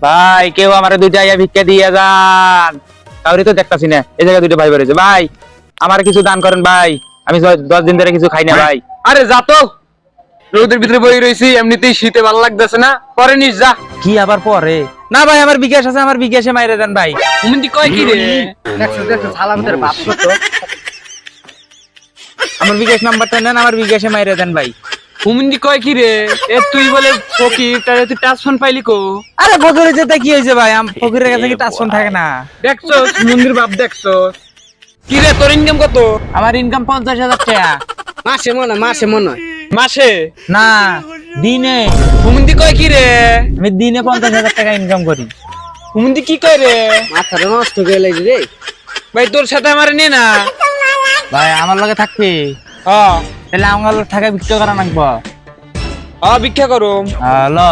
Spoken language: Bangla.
ভাই কেউ আমার দুইটা ইয়া ভিক্ষা দিয়ে যান, কাউরি তো দেখতাছি না। এই জায়গায় দুইটা ভাই বেরোছে, ভাই আমার কিছু দান করেন ভাই, আমি 10 দিন ধরে কিছু খাই না ভাই। আরে যা তো, রোদের ভিতরে বই রইছি, এমনিতেই শীতে ভালো লাগতেছে না, পরে নিস যা। কি আবার পরে? না ভাই আমার বিকাশ আছে, আমার বিকাশে মাইরে দেন ভাই। হুমন্দি কয় কি রে? আমার বিকাশ নাম্বারটা নেন, আমার বিকাশে মাইরে দেন ভাই। হুমন্দি কয় কি রে? এ তুই বলে ফকির, তাহলে তুই টাচ ফোন পাইলি কো? আরে ফকিরের যেতে কি হয়েছে ভাই, ফকিরের কাছে কি টাচ ফোন থাকে না? দেখছস মন্দির বাপ দেখছস? কি রে তোর ইনকাম কত? আমার ইনকাম 50,000 টাকা মাসে মনে হয় মাসে না, দিনে। হুমন্দি কয় কি রে? আমি দিনে 50,000 টাকা ইনকাম করি। হুমন্দি কি কয় রে? মাথাটা নষ্ট করে লাগছে রে। ভাই তোর সাথে আমার নে না। ভাই আমার লগে থাকবে, হ্যাঁ তাহলে আমার লগে থাকা বিক্রি করা নাকবো। ভিক্ষা করুম। হ্যালো